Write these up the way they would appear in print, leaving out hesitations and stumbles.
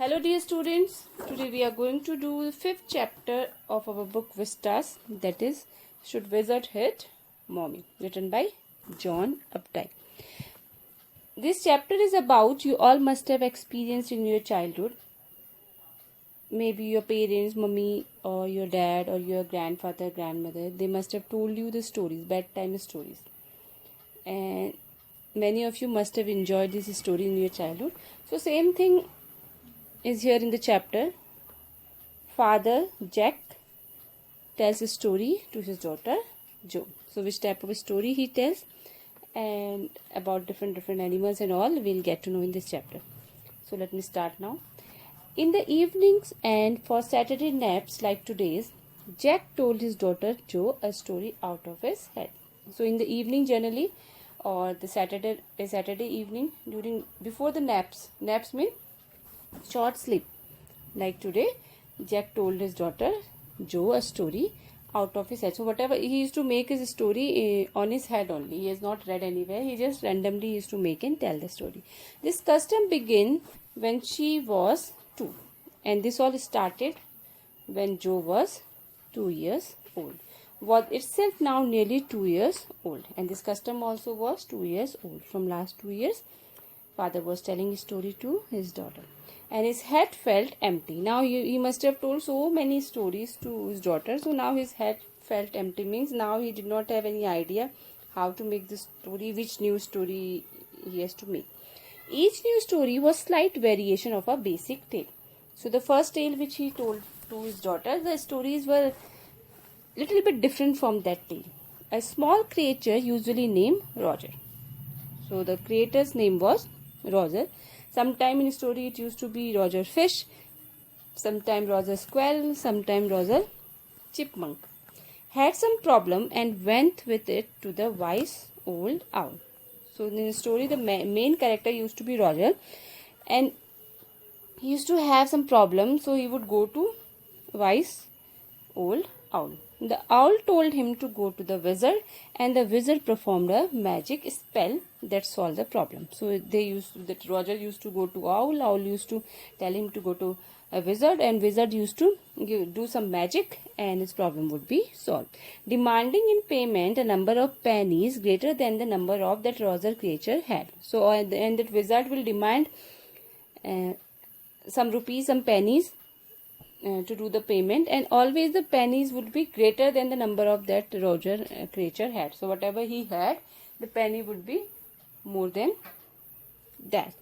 Hello dear students, today we are going to do the fifth chapter of our book Vistas, that is Should Wizard Hit Mommy, written by John Updike. This chapter is about you all must have experienced in your childhood. Maybe your parents, mommy or your dad or your grandfather, grandmother, they must have told you the stories, bedtime stories. And many of you must have enjoyed this story in your childhood. So same thing is here in the chapter. Father Jack tells a story to his daughter Jo. So which type of a story he tells and about different animals and all we'll get to know in this chapter. So let me start now. In the evenings and for Saturday naps like today's, Jack told his daughter Jo a story out of his head. So in the evening generally, or the Saturday evening before the naps mean short sleep. Like today, Jack told his daughter Jo a story out of his head. So whatever he used to make his story on his head only. He has not read anywhere. He just randomly used to make and tell the story. This custom began when she was 2, and this all started when Jo was 2 years old. Was itself now nearly 2 years old, and this custom also was 2 years old. From last 2 years, father was telling his story to his daughter. And his head felt empty. Now he must have told so many stories to his daughter. So now his head felt empty, means now he did not have any idea how to make the story, which new story he has to make. Each new story was slight variation of a basic tale. So the first tale which he told to his daughter, the stories were little bit different from that tale. A small creature usually named Roger. So the creator's name was Roger. Sometime in story it used to be Roger Fish, sometime Roger Squirrel, sometime Roger Chipmunk. Had some problem and went with it to the wise old owl. So in the story the main character used to be Roger, and he used to have some problem, so he would go to wise old owl. The owl told him to go to the wizard, and the wizard performed a magic spell that solved the problem. So Roger used to go to owl, owl used to tell him to go to a wizard, and wizard used to do some magic and his problem would be solved. Demanding in payment a number of pennies greater than the number of that Roger creature had. So at the end that wizard will demand some rupees, some pennies to do the payment, and always the pennies would be greater than the number of that Roger creature had. So whatever he had, the penny would be more than that.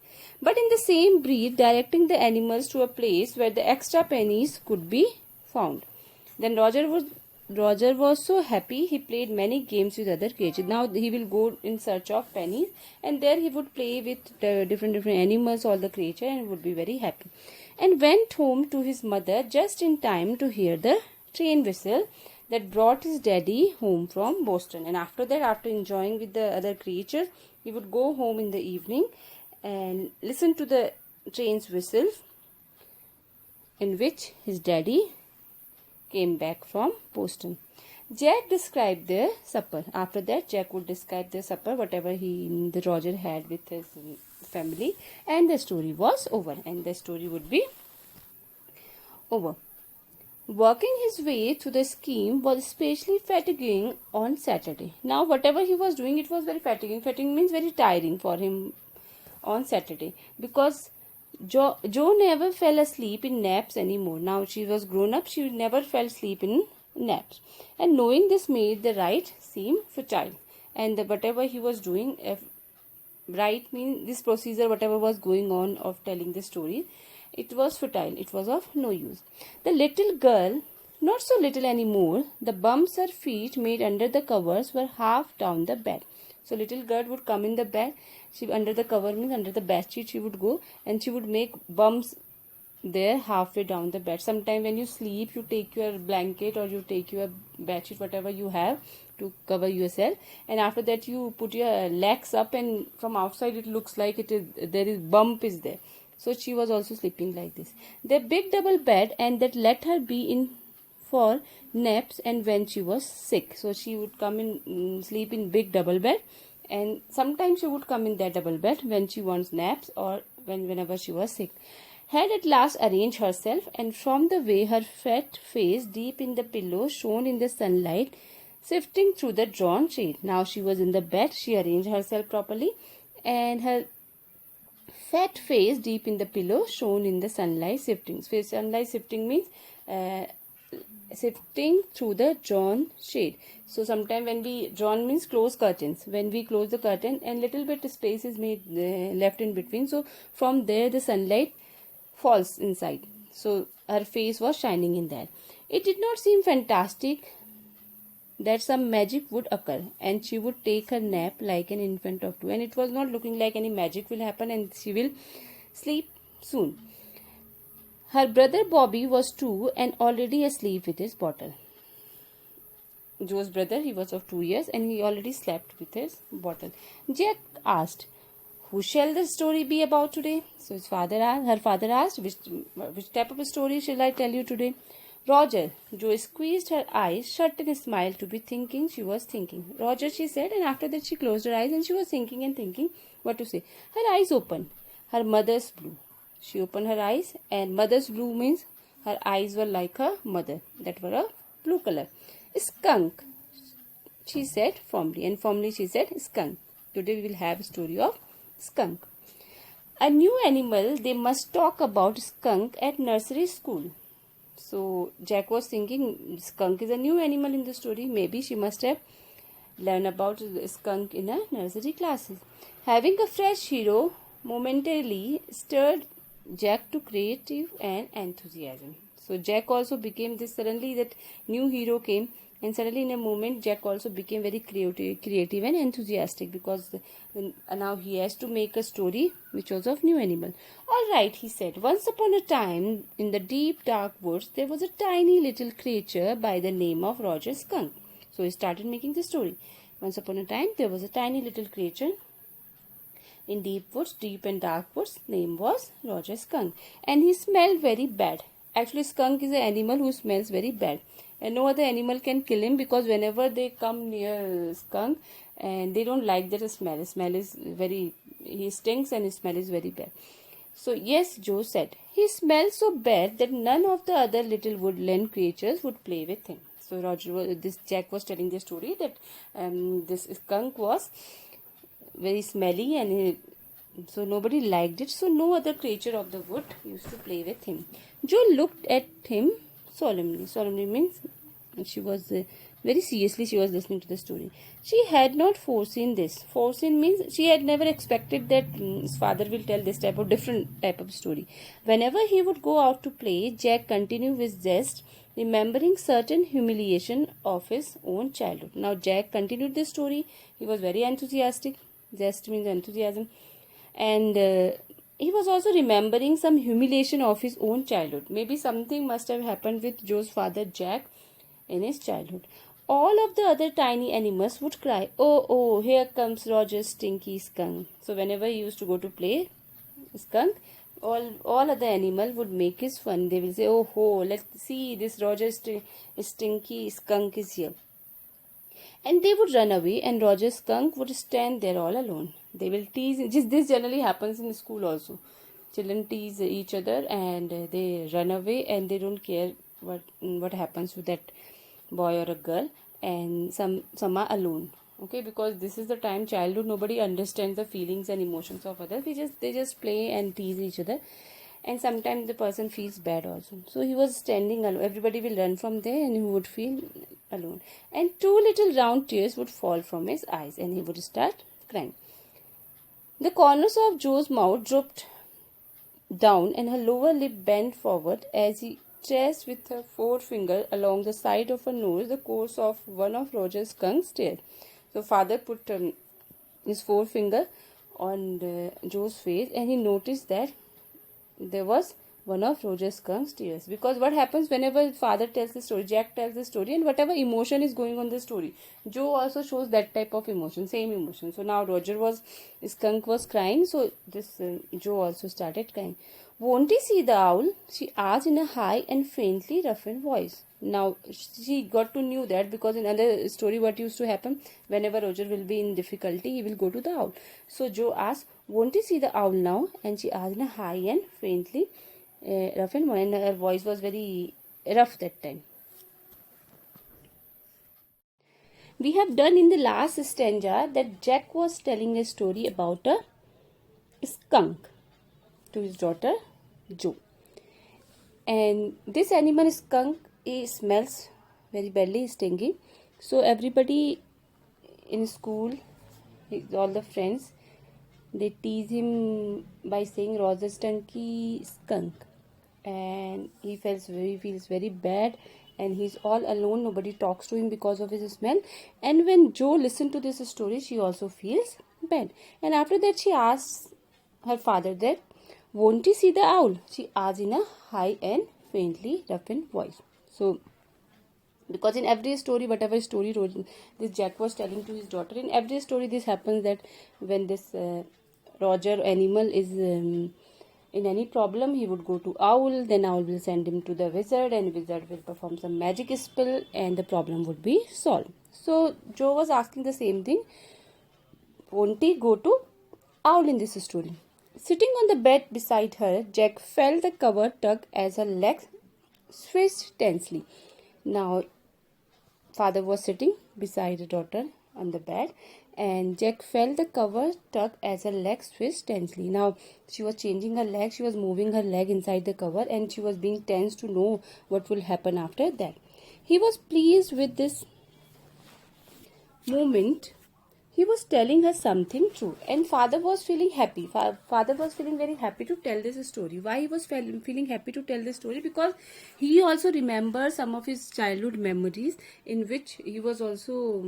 But in the same breed, directing the animals to a place where the extra pennies could be found. Then Roger was so happy, he played many games with other creatures. Now he will go in search of pennies, and there he would play with the different animals, all the creature, and would be very happy. And went home to his mother just in time to hear the train whistle that brought his daddy home from Boston. And after that, after enjoying with the other creatures, he would go home in the evening and listen to the train's whistle in which his daddy came back from Boston. Jack described their supper. After that, Jack would describe their supper, whatever the Roger had with his family, and the story was over, and the story would be over. Working his way through the scheme was especially fatiguing on Saturday. Now whatever he was doing, it was very fatiguing. Fatiguing means very tiring for him on Saturday, because Jo never fell asleep in naps anymore. Now she was grown up, she never fell asleep in naps, and knowing this made the right seem futile, and whatever he was doing, right means this procedure, whatever was going on of telling the story, it was futile, it was of no use. The little girl, not so little anymore, the bumps her feet made under the covers were half down the bed. So little girl would come in the bed, she under the cover means under the bed sheet she would go, and she would make bumps there halfway down the bed. Sometime when you sleep, you take your blanket or you take your bed sheet, whatever you have to cover yourself, and after that you put your legs up, and from outside it looks like there is bump is there. So she was also sleeping like this. The big double bed, and that let her be in for naps, and when she was sick, so she would come in sleep in big double bed, and sometimes she would come in that double bed when she wants naps or whenever she was sick. had at last arranged herself, and from the way her fat face deep in the pillow shone in the sunlight, sifting through the drawn shade. Now she was in the bed, she arranged herself properly, and her fat face deep in the pillow shone in the sunlight sifting. So sunlight sifting means sifting through the drawn shade. So sometime when we drawn means close curtains. When we close the curtain and little bit space is made left in between. So from there the sunlight falls inside. So her face was shining in that. It did not seem fantastic that some magic would occur and she would take her nap like an infant of 2, and it was not looking like any magic will happen and she will sleep soon. Her brother Bobby was 2 and already asleep with his bottle. Joe's brother, he was of 2 years and he already slept with his bottle. Jack asked, "Who shall the story be about today?" So her father asked, which type of a story shall I tell you today? "Roger." Joe squeezed her eyes shut and smiled to be thinking she was thinking. "Roger," she said, and after that she closed her eyes and she was thinking and thinking what to say. Her eyes opened. Her mother's blue. She opened her eyes, and mother's blue means her eyes were like her mother, that were a blue color. "Skunk," she said firmly, and firmly she said skunk. Today we will have a story of skunk. A new animal, they must talk about skunk at nursery school. So Jack was thinking skunk is a new animal in the story. Maybe she must have learned about skunk in a nursery classes. Having a fresh hero momentarily stirred Jack to creative and enthusiasm. So Jack also became this, suddenly that new hero came, and suddenly in a moment Jack also became very creative and enthusiastic, because now he has to make a story which was of new animal. "All right," he said. "Once upon a time in the deep dark woods there was a tiny little creature by the name of Roger Skunk." So he started making the story. Once upon a time there was a tiny little creature in deep and dark woods. Name was Roger Skunk, and he smelled very bad. Actually, skunk is an animal who smells very bad, and no other animal can kill him, because whenever they come near skunk, and they don't like that smell. Smell is very, he stinks and his smell is very bad. So yes, Joe said, "He smells so bad that none of the other little woodland creatures would play with him." So Jack was telling the story that this skunk was very smelly, and so nobody liked it, so no other creature of the wood used to play with him. Joe looked at him solemnly. Solemnly means she was very seriously she was listening to the story. She had not foreseen this. Foreseen means she had never expected that his father will tell this different type of story. Whenever he would go out to play, Jack continued with zest, remembering certain humiliation of his own childhood. Now Jack continued the story. He was very enthusiastic. Zest means enthusiasm. And he was also remembering some humiliation of his own childhood. Maybe something must have happened with Joe's father Jack in his childhood. All of the other tiny animals would cry, "Oh, oh, here comes Roger's stinky skunk." So whenever he used to go to play skunk, all other animal would make his fun. They will say, "Oh, ho, let's see, this Roger's stinky skunk is here." And they would run away, and Roger Skunk would stand there all alone. They will tease. This generally happens in school also. Children tease each other and they run away, and they don't care what happens to that boy or a girl, and some are alone. Okay, because this is the time childhood, nobody understands the feelings and emotions of others. They just play and tease each other, and sometimes the person feels bad also. So he was standing alone. Everybody will run from there, and he would feel alone. And 2 little round tears would fall from his eyes, and he would start crying. The corners of Joe's mouth drooped down, and her lower lip bent forward as he traced with her forefinger along the side of her nose the course of one of Roger Skunk's tails. So father put his forefinger on Joe's face, and he noticed that there was one of Roger Skunk's tears. Because what happens whenever father tells the story, Jack tells the story, and whatever emotion is going on the story, Joe also shows that type of emotion, same emotion. So now Skunk was crying, so this Joe also started crying. "Won't he see the owl?" she asked in a high and faintly roughened voice. Now she got to know that, because in another story what used to happen, whenever Roger will be in difficulty, he will go to the owl. So Joe asked, "Won't he see the owl now?" And she asked in a high and faintly rough and and her voice was very rough that time. We have done in the last stanza that Jack was telling a story about a skunk to his daughter Jo. And this animal skunk, it smells very badly, stingy. So everybody in school, all the friends, they tease him by saying Roger Stunky skunk. And he feels very bad, and he's all alone. Nobody talks to him because of his smell. And when Jo listened to this story, she also feels bad. And after that, she asks her father that, won't he see the owl? She asked in a high and faintly roughened voice. So, because in every story, whatever story this Jack was telling to his daughter, in every story this happens, that when this Roger animal is in any problem, he would go to owl, then owl will send him to the wizard, and wizard will perform some magic spell, and the problem would be solved. So Jo was asking the same thing, won't he go to owl in this story? Sitting on the bed beside her, Jack felt the cover tug as her legs swished tensely. Now father was sitting beside the daughter on the bed, and Jack felt the cover tug as her legs twist tensely. Now she was changing her leg, she was moving her leg inside the cover, and she was being tense to know what will happen after that. He was pleased with this moment. He was telling her something true, and father was feeling happy. Father was feeling very happy to tell this story. Why he was feeling happy to tell this story? Because he also remembers some of his childhood memories, in which he was also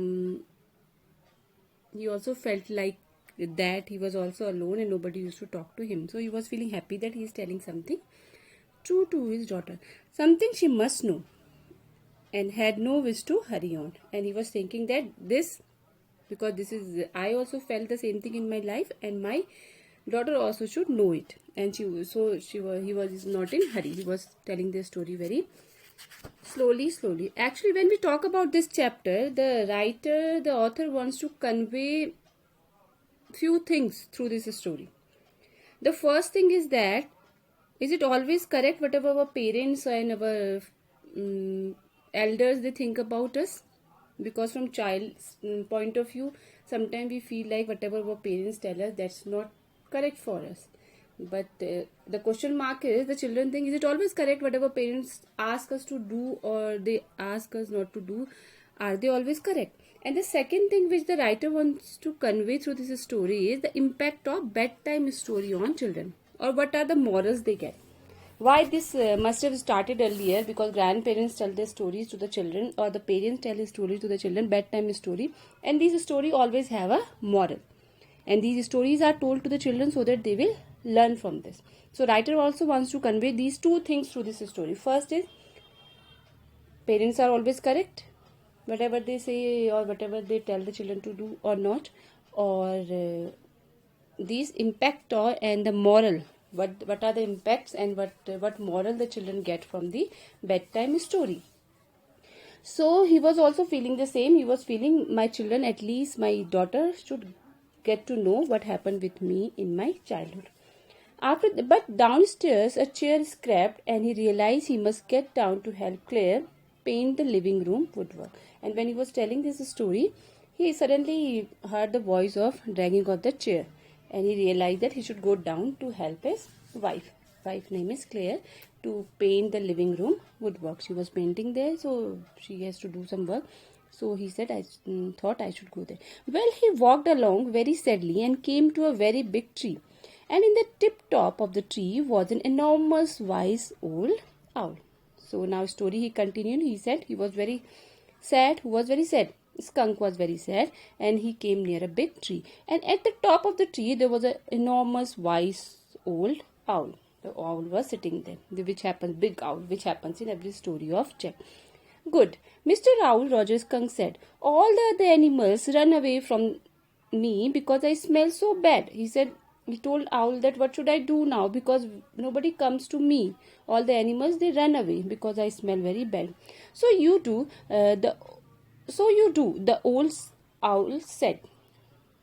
he also felt like that he was also alone and nobody used to talk to him. So he was feeling happy that he is telling something true to his daughter, something she must know, and had no wish to hurry on. And he was thinking that this, because this is, I also felt the same thing in my life, and my daughter also should know it. And he was not in hurry. He was telling this story very slowly. Actually, when we talk about this chapter, the author wants to convey few things through this story. The first thing is that, is it always correct whatever our parents and our elders they think about us? Because from child's point of view, sometimes we feel like whatever our parents tell us, that's not correct for us. But the question mark is, the children think, is it always correct whatever parents ask us to do or they ask us not to do? Are they always correct? And the second thing which the writer wants to convey through this story is the impact of bedtime story on children, or what are the morals they get. Why this must have started earlier, because grandparents tell their stories to the children, or the parents tell a story to the children, bedtime story, and these stories always have a moral, and these stories are told to the children so that they will learn from this. So writer also wants to convey these two things through this story. First is, parents are always correct whatever they say or whatever they tell the children to do or not, or these impact or and the moral, what are the impacts and what moral the children get from the bedtime story. So he was also feeling the same. He was feeling, my children, at least my daughter, should get to know what happened with me in my childhood. But downstairs a chair scraped, and he realized he must get down to help Claire paint the living room woodwork. And when he was telling this story, he suddenly heard the voice of dragging of the chair, and he realized that he should go down to help his wife. Wife name is Claire, to paint the living room woodwork. She was painting there, so she has to do some work. So he said, I thought I should go there. Well, he walked along very sadly and came to a very big tree. And in the tip top of the tree was an enormous wise old owl. So now story he continued. He said he was very sad. Who was very sad? Skunk was very sad, and he came near a big tree. And at the top of the tree there was an enormous wise old owl. The owl was sitting there, which happens, big owl, which happens in every story of Jack. Good. Mr. Owl, Roger Skunk said, all the other animals run away from me because I smell so bad. He told Owl that what should I do now, because nobody comes to me. All the animals, they run away because I smell very bad. So you do, the old owl said.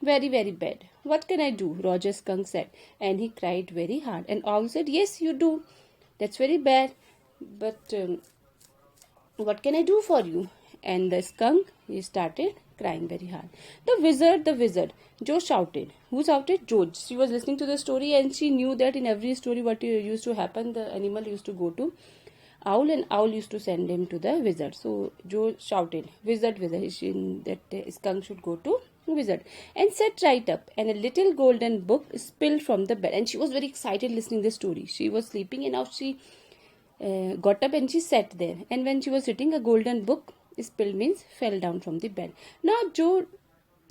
Very, very bad. What can I do? Roger Skunk said, and he cried very hard. And Owl said, yes, you do. That's very bad. But what can I do for you? And the skunk, he started crying very hard. The wizard, Joe shouted. Who shouted? Joe. She was listening to the story and she knew that in every story what used to happen, the animal used to go to Owl and Owl used to send him to the wizard. So Joe shouted, Wizard, wizard, that skunk should go to wizard, and sat right up, and a little golden book spilled from the bed. And she was very excited listening the story. She was sleeping and now she got up and she sat there. And when she was sitting, a golden book spilled means fell down from the bed. Now Joe,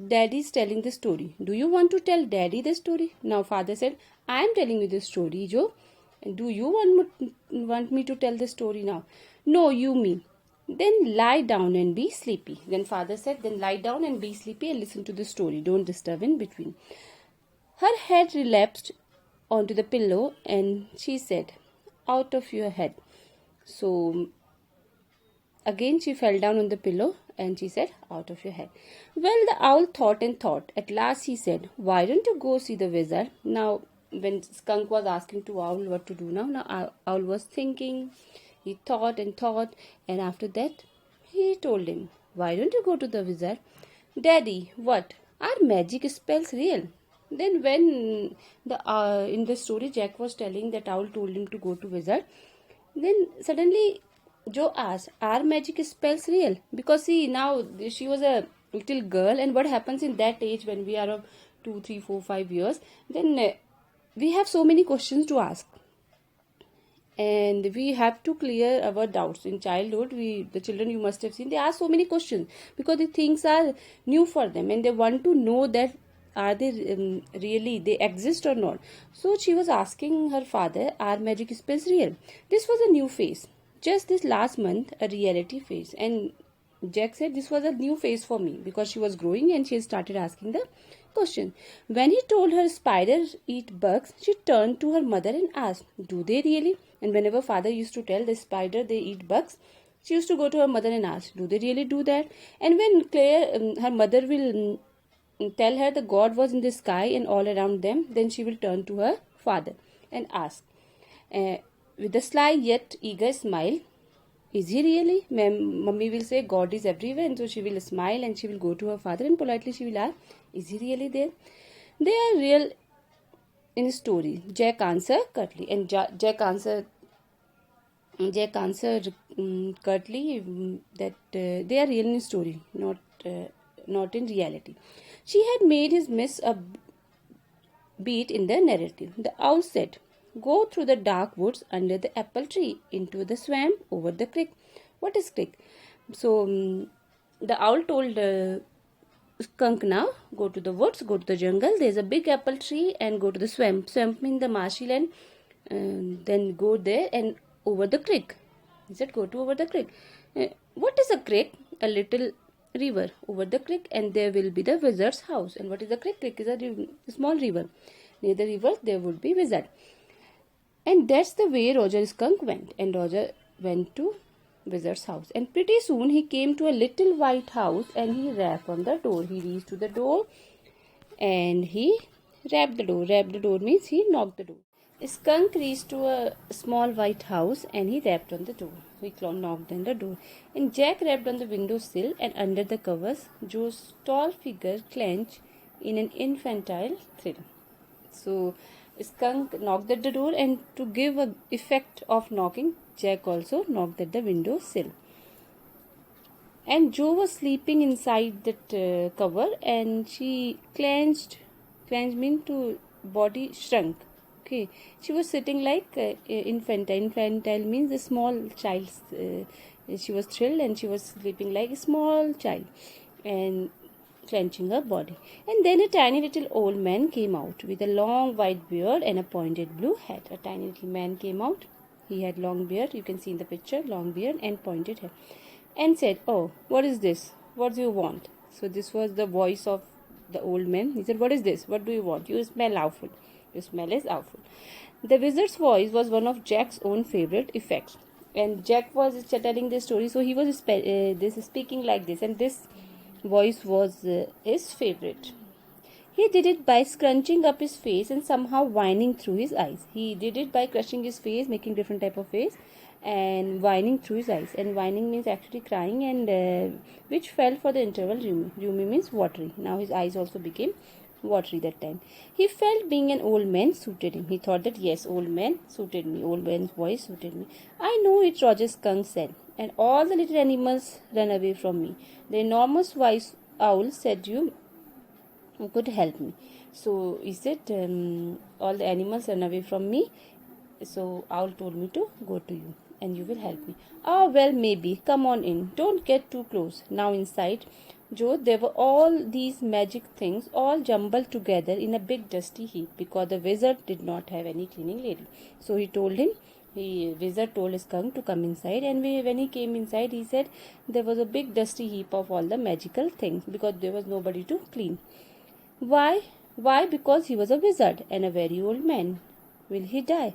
Daddy is telling the story. Do you want to tell Daddy the story? Now father said, I am telling you the story, Joe. Do you want me to tell the story now? No, you me. Then lie down and be sleepy. Then father said, then lie down and be sleepy and listen to the story. Don't disturb in between. Her head relapsed onto the pillow and she said, out of your head. So again she fell down on the pillow and she said, out of your head. Well, the owl thought and thought. At last he said, why don't you go see the wizard? Now, when skunk was asking to owl what to do now owl was thinking. He thought and thought, and after that he told him, why don't you go to the wizard? Daddy, what? Are magic spells real? Then when in the story Jack was telling that owl told him to go to wizard, then suddenly Joe asked, are magic spells real? Because see, now she was a little girl, and what happens in that age when we are of 2, 3, 4, 5 years, then we have so many questions to ask. And we have to clear our doubts. In childhood, the children you must have seen, they ask so many questions because the things are new for them and they want to know that are they really they exist or not. So she was asking her father, are magic spells real? This was a new phase. Just this last month, a reality phase. And Jack said this was a new phase for me because she was growing and she started asking the question. When he told her spiders eat bugs, she turned to her mother and asked, do they really? And whenever father used to tell the spider they eat bugs, she used to go to her mother and ask, do they really do that? And when Claire, her mother will tell her the God was in the sky and all around them, then she will turn to her father and ask, with a sly yet eager smile, is he really? Mummy will say God is everywhere, and so she will smile and she will go to her father and politely she will ask, is he really there? They are real in story. Jack answered curtly, and Jack answered curtly that they are real in story, not in reality. She had made his miss a beat in the narrative. The owl said, go through the dark woods under the apple tree, into the swamp, over the creek. What is creek? So the owl told skunk, now go to the woods, go to the jungle. There's a big apple tree and go to the swamp. Swamp means the marshy land. Then go there and over the creek. He said, go to over the creek. What is a creek? A little river over the creek, and there will be the wizard's house. And what is the creek? Creek is a small river. Near the river there would be wizard. And that's the way Roger Skunk went. And Roger went to wizard's house. And pretty soon he came to a little white house and he rapped on the door. He reached to the door and he rapped the door. Rapped the door means he knocked the door. Skunk reached to a small white house and he rapped on the door. He knocked on the door. And Jack rapped on the windowsill, and under the covers, Joe's tall figure clenched in an infantile thrill. So Skunk knocked at the door, and to give an effect of knocking, Jack also knocked at the windowsill. And Joe was sleeping inside that cover, and she clenched. Clenched means to body shrunk. Okay, she was sitting like infantile. Infantile means a small child. She was thrilled and she was sleeping like a small child, and clenching her body. And then a tiny little old man came out with a long white beard and a pointed blue hat. A tiny little man came out. He had long beard. You can see in the picture, long beard and pointed hair, and said, "Oh, what is this? What do you want?" So this was the voice of the old man. He said, "What is this? What do you want? You smell awful. Your smell is awful." The wizard's voice was one of Jack's own favorite effects, and Jack was telling this story, so he was speaking like this, and this voice was his favorite. He did it by scrunching up his face and somehow whining through his eyes. He did it by crushing his face, making different type of face, and whining through his eyes. And whining means actually crying, and which fell for the interval rheumy. Rheumy means watery. Now his eyes also became watery that time. He felt being an old man suited him. He thought that yes, old man suited me. Old man's voice suited me. I know it, Roger Skunk said. And all the little animals ran away from me. The enormous wise owl said you could help me. So he said, all the animals ran away from me. So owl told me to go to you and you will help me. Ah, well, maybe. Come on in. Don't get too close. Now inside Joe, there were all these magic things all jumbled together in a big dusty heap because the wizard did not have any cleaning lady. So he told him, wizard told his skunk to come inside, and when he came inside, he said there was a big dusty heap of all the magical things because there was nobody to clean. Why? Why? Because he was a wizard and a very old man. Will he die?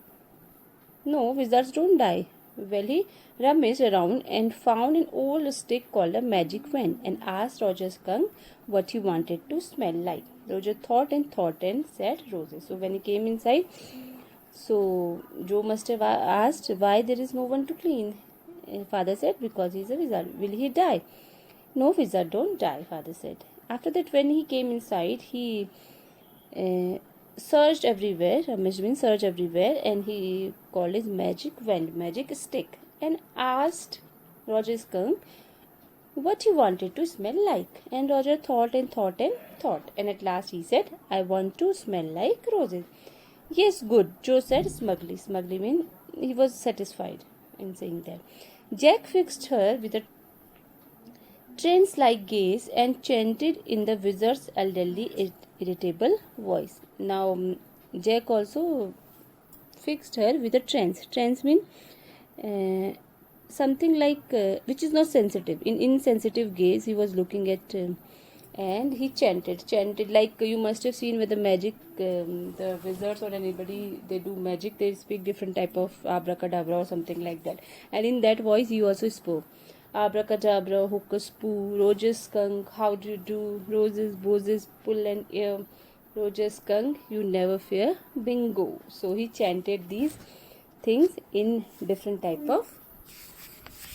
No, wizards don't die. Well, he rummaged around and found an old stick called a magic wand and asked Roger Skunk what he wanted to smell like. Roger thought and said roses. So when he came inside, so Joe must have asked why there is no one to clean. Father said because he is a wizard. Will he die? No, wizard don't die, father said. After that, when he came inside, he searched everywhere, searched everywhere, and he called his magic wand, magic stick, and asked Roger Skunk what he wanted to smell like. And Roger thought, and at last he said, I want to smell like roses. Yes, good, Joe said smugly. Smugly means he was satisfied in saying that. Jack fixed her with a trance-like gaze and chanted in the wizard's elderly, irritable voice. Now, Jack also fixed her with a trance. Trance means something like which is not sensitive. In insensitive gaze, he was looking at, and he chanted like you must have seen with the magic. The wizards or anybody, they do magic. They speak different type of abracadabra or something like that. And in that voice, he also spoke. Abracadabra, hocus poo, Roger Skunk, how do you do, roses, boses, pull and ear, Roger Skunk, you never fear, bingo. So he chanted these things in different type of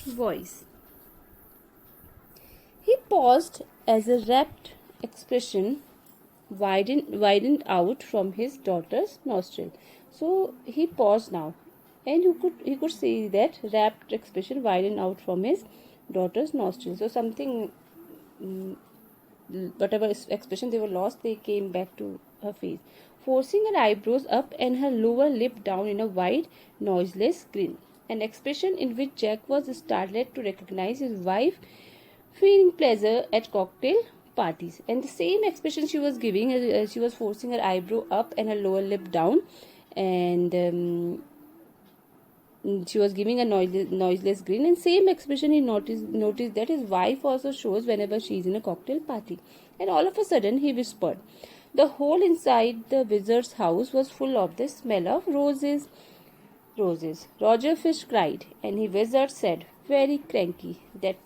voice. He paused as a rapt expression widened out from his daughter's nostril. So he paused now, and he could see that rapt expression widened out from his daughter's nostril. So something, whatever expression they were lost, they came back to her face, forcing her eyebrows up and her lower lip down in a wide, noiseless grin. An expression in which Jack was startled to recognize his wife feeling pleasure at cocktail parties. And the same expression she was giving, she was forcing her eyebrow up and her lower lip down, and she was giving a noiseless grin, and same expression he noticed that his wife also shows whenever she is in a cocktail party. And all of a sudden he whispered. The whole inside the wizard's house was full of the smell of roses. Roses. Roger Fish cried, and the wizard said, very cranky, that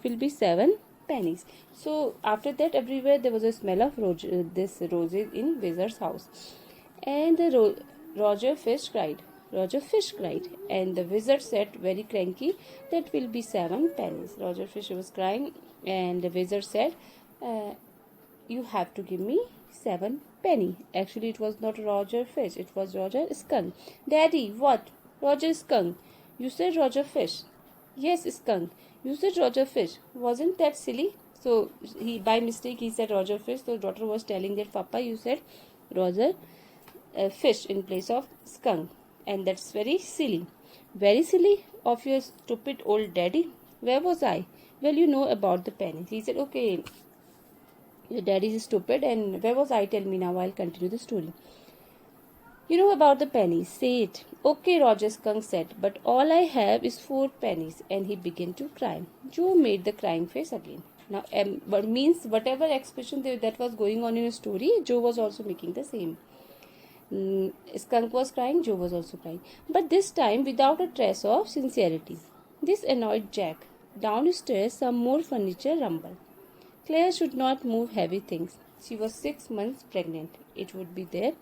will be 7 pennies. So after that, everywhere there was a smell of this roses in wizard's house. And Roger Fish cried, and the wizard said, very cranky, that will be 7 pennies. Roger Fish was crying, and the wizard said, you have to give me 7 penny. Actually, it was not Roger Fish, it was Roger Skunk. Daddy, what? Roger Skunk. You said Roger Fish. Yes, Skunk. You said Roger Fish. Wasn't that silly? So he, by mistake, he said Roger Fish. So daughter was telling that, Papa, you said Roger Fish in place of Skunk. And that's very silly. Very silly of your stupid old daddy. Where was I? Well, you know about the pennies. He said, okay, your daddy is stupid, and where was I? Tell me now, I'll continue the story. You know about the pennies. Say it. Okay, Roger Skunk said, but all I have is 4 pennies. And he began to cry. Joe made the crying face again. Now, but means whatever expression that was going on in a story, Joe was also making the same. Skunk was crying, Joe was also crying. But this time without a trace of sincerity. This annoyed Jack. Downstairs, some more furniture rumbled. Claire should not move heavy things. she was 6 months pregnant. It would be their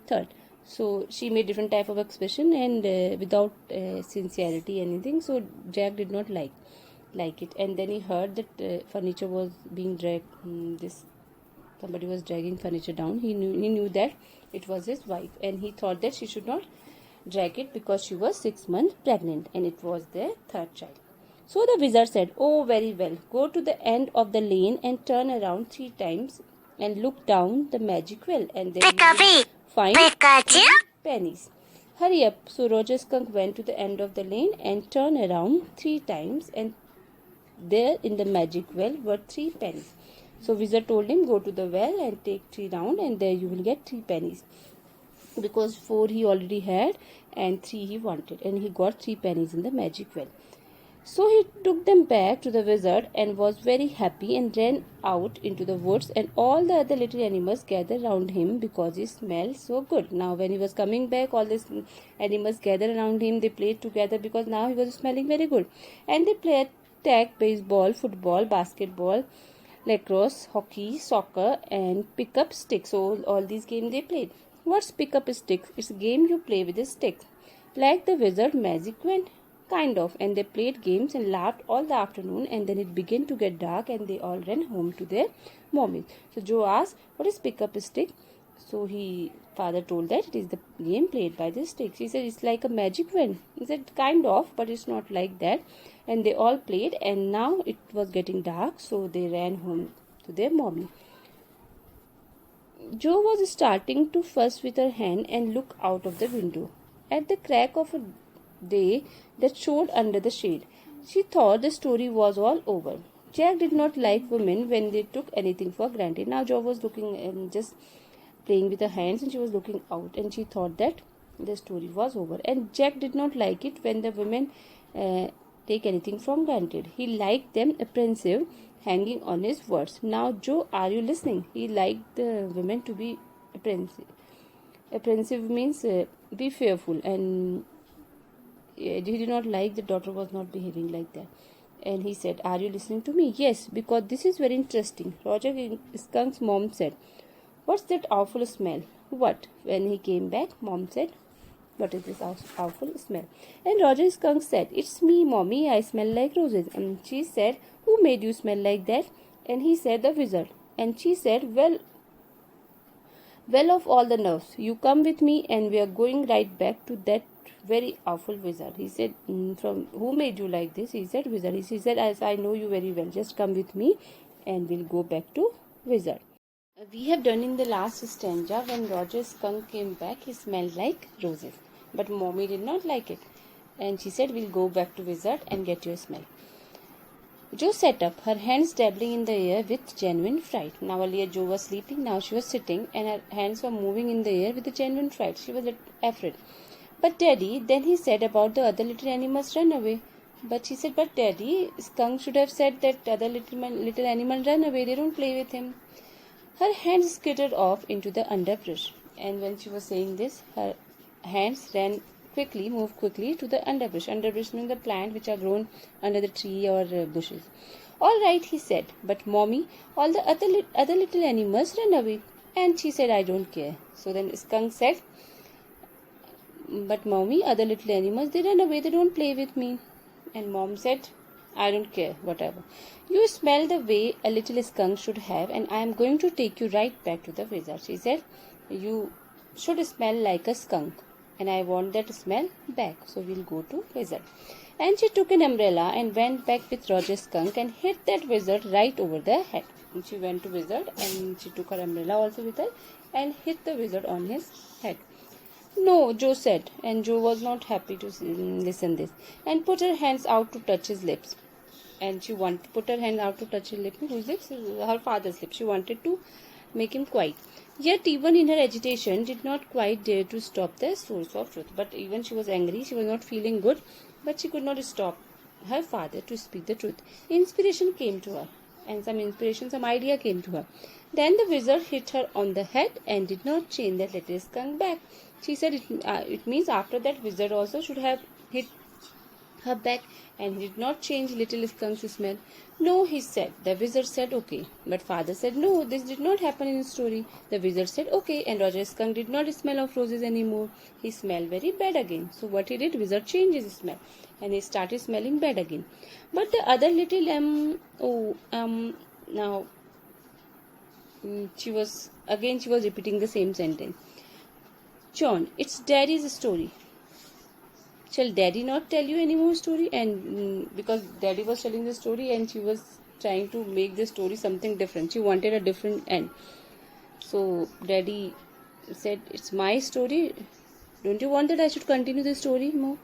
third. So she made different type of expression and without sincerity anything. So Jack did not like it, and then he heard that furniture was being dragged. Somebody was dragging furniture down. He knew that it was his wife, and he thought that she should not drag it because she was 6 months pregnant, and it was their third child. So the wizard said, "Oh, very well. Go to the end of the lane and turn around 3 times and look down the magic well, and then you will find 3 pennies. Hurry up." So Roger Skunk went to the end of the lane and turned around 3 times, and there in the magic well were 3 pennies. So wizard told him, "Go to the well and take 3 rounds, and there you will get 3 pennies." Because 4 he already had and 3 he wanted, and he got 3 pennies in the magic well. So he took them back to the wizard and was very happy and ran out into the woods, and all the other little animals gathered round him because he smelled so good. Now when he was coming back, all these animals gathered around him. They played together because now he was smelling very good, and they played tag, baseball, football, basketball, lacrosse, hockey, soccer, and pick up sticks. So all these games they played. What's pick up a stick? It's a game you play with a stick. Like the wizard magic went, kind of, and they played games and laughed all the afternoon, and then it began to get dark and they all ran home to their mommies. So Joe asked, "What is pick up a stick?" So father told that it is the game played by the sticks. He said, "It's like a magic wand." He said, "Kind of, but it's not like that." And they all played, and now it was getting dark, so they ran home to their mommy. Joe was starting to fuss with her hand and look out of the window at the crack of a day that showed under the shade. She thought the story was all over. Jack did not like women when they took anything for granted. Now Joe was looking and just playing with her hands, and she was looking out, and she thought that the story was over. And Jack did not like it when the women take anything for granted. He liked them apprehensive, hanging on his words. Now, Joe, are you listening? He liked the women to be apprehensive. Apprehensive means be fearful, and he did not like the daughter was not behaving like that. And he said, "Are you listening to me?" "Yes, because this is very interesting." Roger Skunk's mom said, "What's that awful smell?" "What?" When he came back, Mom said, "What is this awful smell?" And Roger Skunk said, "It's me, Mommy. I smell like roses." And she said, "Who made you smell like that?" And he said, "The wizard." And she said, Well, of all the nerves, you come with me, and we are going right back to that very awful wizard." He said, "From who made you like this?" He said, "Wizard." He said, "As I know you very well, just come with me and we'll go back to wizard." We have done in the last stanza, when Roger Skunk came back, he smelled like roses. But Mommy did not like it, and she said, "We'll go back to wizard and get your smell." Jo sat up, her hands dabbling in the air with genuine fright. Now earlier Jo was sleeping, now she was sitting, and her hands were moving in the air with a genuine fright. She was afraid. "But Daddy," then he said about the other little animals run away. But she said, "But Daddy, Skunk should have said that other little animal run away. They don't play with him." Her hands skittered off into the underbrush, and when she was saying this, her hands moved quickly to the underbrush. Underbrush means the plant which are grown under the tree or bushes. "All right," he said, "but Mommy, all the other little animals ran away." And she said, "I don't care." So then Skunk said, "But Mommy, other little animals, they run away, they don't play with me." And Mom said, "I don't care, whatever. You smell the way a little skunk should have, and I am going to take you right back to the wizard." She said, "You should smell like a skunk, and I want that smell back, so we'll go to wizard." And she took an umbrella and went back with Roger Skunk and hit that wizard right over the head. And she went to wizard, and she took her umbrella also with her and hit the wizard on his head. "No," Jo said, and Jo was not happy to listen this, and put her hands out to touch his lips. And she wanted to put her hand out to touch his lips. Whose lips? Her father's lips. She wanted to make him quiet. Yet even in her agitation, did not quite dare to stop the source of truth. But even she was angry, she was not feeling good, but she could not stop her father to speak the truth. Inspiration came to her, and some idea came to her. Then the wizard hit her on the head and did not chain that little skunk back. She said it means after that wizard also should have hit her back, and he did not change little skunk's smell. No, he said. The wizard said okay. But father said no, this did not happen in the story. The wizard said okay, and Roger Skunk did not smell of roses anymore. He smelled very bad again. So what he did, wizard changed his smell, and he started smelling bad again. But the other little now she was repeating the same sentence. John, it's Daddy's story. Shall Daddy not tell you any more story? And because Daddy was telling the story and she was trying to make the story something different. She wanted a different end. So Daddy said, it's my story. Don't you want that I should continue the story more?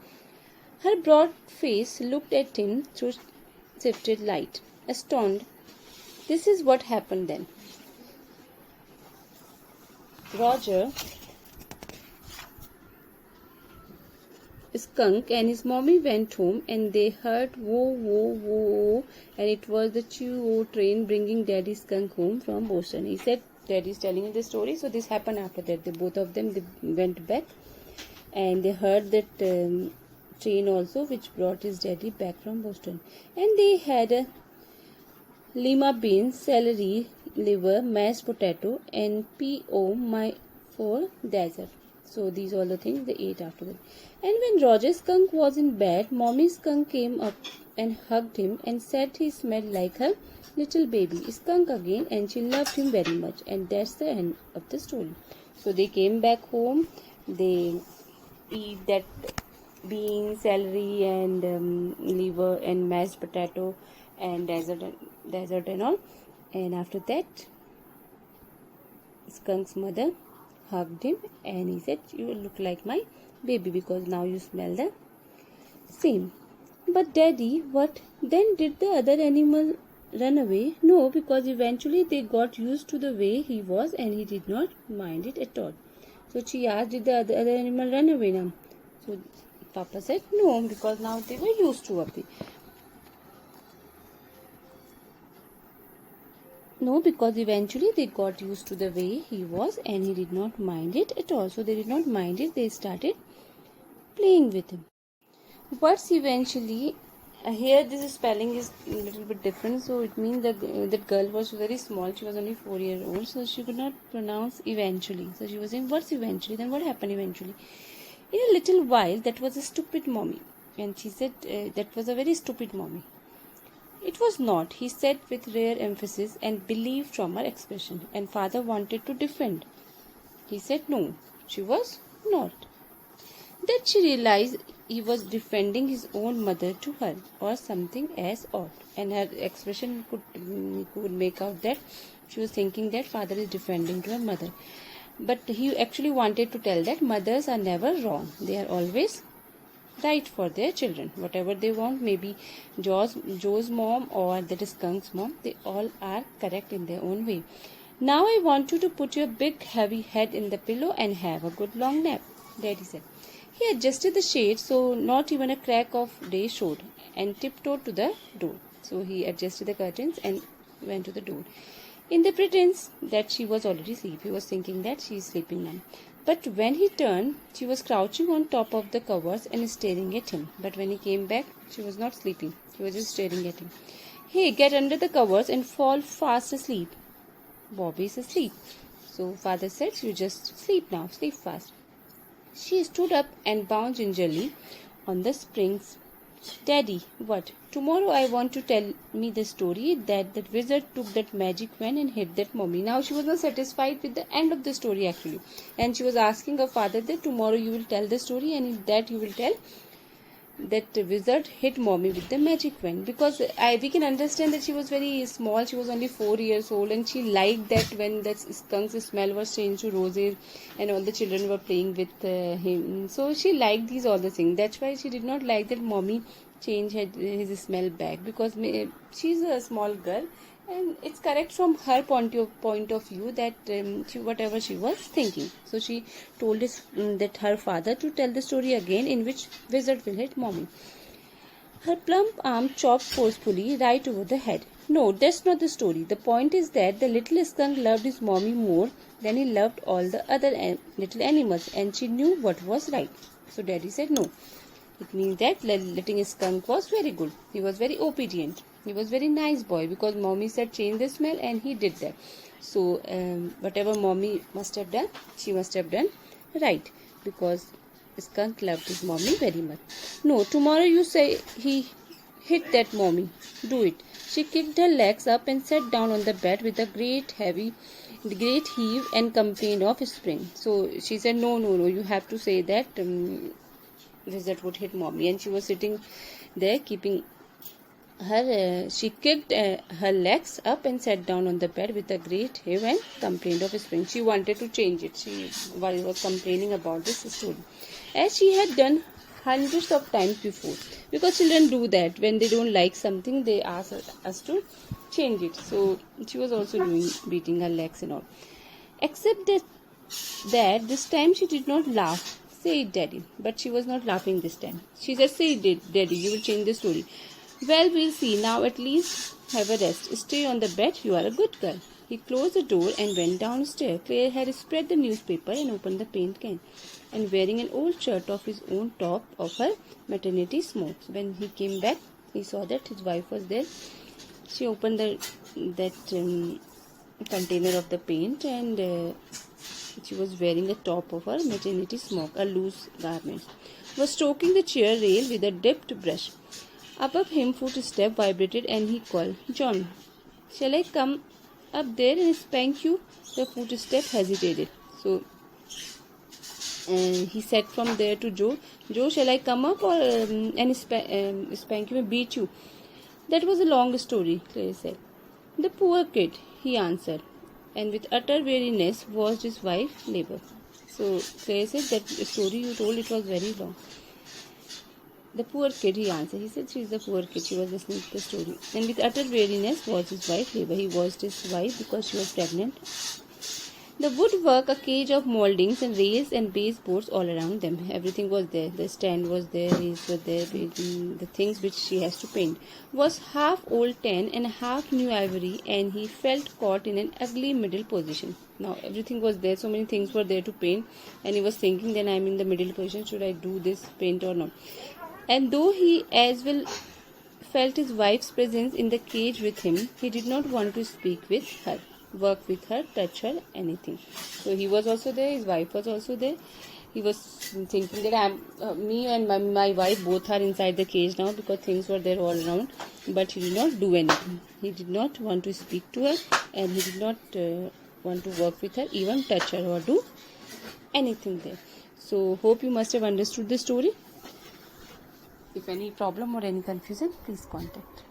Her broad face looked at him through sifted light. Astounded, this is what happened then. Roger Skunk and his mommy went home, and they heard whoa, whoa, whoa, and it was the choo train bringing Daddy Skunk home from Boston. He said, Daddy's telling you the story, so this happened after that. Both of them went back, and they heard that train also, which brought his daddy back from Boston. And they had lima beans, celery, liver, mashed potato, and P.O. for dessert. So these are all the things they ate after that. And when Roger Skunk was in bed, Mommy Skunk came up and hugged him and said he smelled like her little baby skunk again, and she loved him very much. And that's the end of the story. So they came back home. They eat that beans, celery, and liver, and mashed potato, and dessert and all. And after that, Skunk's mother hugged him and he said, you look like my baby because now you smell the same. But Daddy, what then? Did the other animal run away? No, because eventually they got used to the way he was and he did not mind it at all. So she asked, did the other animal run away now? So Papa said no, because now they were used to it. No, because eventually they got used to the way he was and he did not mind it at all. So they did not mind it. They started playing with him. Words eventually, here this spelling is a little bit different. So it means that that girl was very small. She was only 4 years old. So she could not pronounce eventually. So she was saying words eventually. Then what happened eventually? In a little while, that was a stupid mommy. And she said that was a very stupid mommy. It was not, he said with rare emphasis and belief from her expression. And father wanted to defend. He said no, she was not. Then she realized he was defending his own mother to her, or something as odd. And her expression could make out that she was thinking that father is defending to her mother. But he actually wanted to tell that mothers are never wrong. They are always right for their children. Whatever they want, maybe Joe's mom or that Skunk's mom, they all are correct in their own way. Now I want you to put your big heavy head in the pillow and have a good long nap, Daddy said. He adjusted the shade so not even a crack of day showed, and tiptoed to the door. So he adjusted the curtains and went to the door. In the pretense that she was already asleep, he was thinking that she is sleeping now. But when he turned, she was crouching on top of the covers and staring at him. But when he came back, she was not sleeping. She was just staring at him. Hey, get under the covers and fall fast asleep. Bobby is asleep. So father said, you just sleep now, sleep fast. She stood up and bounced gingerly on the springs. Daddy, what? Tomorrow I want to tell me the story that that wizard took that magic wand and hit that mommy. Now she was not satisfied with the end of the story actually. And she was asking her father that tomorrow you will tell the story, and in that you will tell that the wizard hit mommy with the magic wand. Because we can understand that she was very small. She was only 4 years old, and she liked that when that skunk's smell was changed to roses and all the children were playing with him. So she liked these all the things. That's why she did not like that mommy change his smell back, because she's a small girl and it's correct from her point of view that whatever she was thinking. So she told that her father to tell the story again in which wizard will hit mommy. Her plump arm chopped forcefully right over the head. No, that's not the story. The point is that the little skunk loved his mommy more than he loved all the other little animals, and she knew what was right. So Daddy said no. It means that letting his skunk was very good. He was very obedient. He was very nice boy because mommy said change the smell and he did that. So whatever mommy must have done, she must have done right because skunk loved his mommy very much. No, tomorrow you say he hit that mommy. Do it. She kicked her legs up and sat down on the bed with a great heave and complained of spring. So she said, no, you have to say that Wizard would hit mommy. And she was sitting there keeping her, she kicked her legs up and sat down on the bed with a great heave and complained of spring. She wanted to change it. She was complaining about this story, as she had done hundreds of times before. Because children do that. When they don't like something, they ask us to change it. So she was also beating her legs and all. Except that this time she did not laugh. Say it, Daddy. But she was not laughing this time. She said, say it, Daddy. You will change the story. Well, we'll see. Now at least have a rest. Stay on the bed. You are a good girl. He closed the door and went downstairs. Claire had spread the newspaper and opened the paint can, and wearing an old shirt of his own top of her maternity smokes. When he came back, he saw that his wife was there. She opened that container of the paint, and she was wearing a top of her maternity smock, a loose garment. Was stroking the chair rail with a dipped brush. Above him, footstep vibrated, and he called, John, shall I come up there and spank you? The footstep hesitated. So he said from there to Joe, Joe, shall I come up and spank you and beat you? That was a long story, Claire said. The poor kid, he answered, and with utter weariness watched his wife labor. So Claire said that story you told, it was very long. The poor kid, he answered. He said she is the poor kid. She was listening to the story. And with utter weariness watched his wife labor. He watched his wife because she was pregnant. The woodwork, a cage of moldings and rails and baseboards all around them. Everything was there. The stand was there, rails were there, the things which she has to paint. Was half old tan and half new ivory, and he felt caught in an ugly middle position. Now everything was there, so many things were there to paint, and he was thinking, then I am in the middle position, should I do this paint or not? And though he as well felt his wife's presence in the cage with him, he did not want to speak with her, work with her, touch her, anything. So he was also there, his wife was also there. He was thinking that me and my wife both are inside the cage now because things were there all around. But he did not do anything. He did not want to speak to her, and he did not want to work with her, even touch her or do anything there. So hope you must have understood the story. If any problem or any confusion, please contact.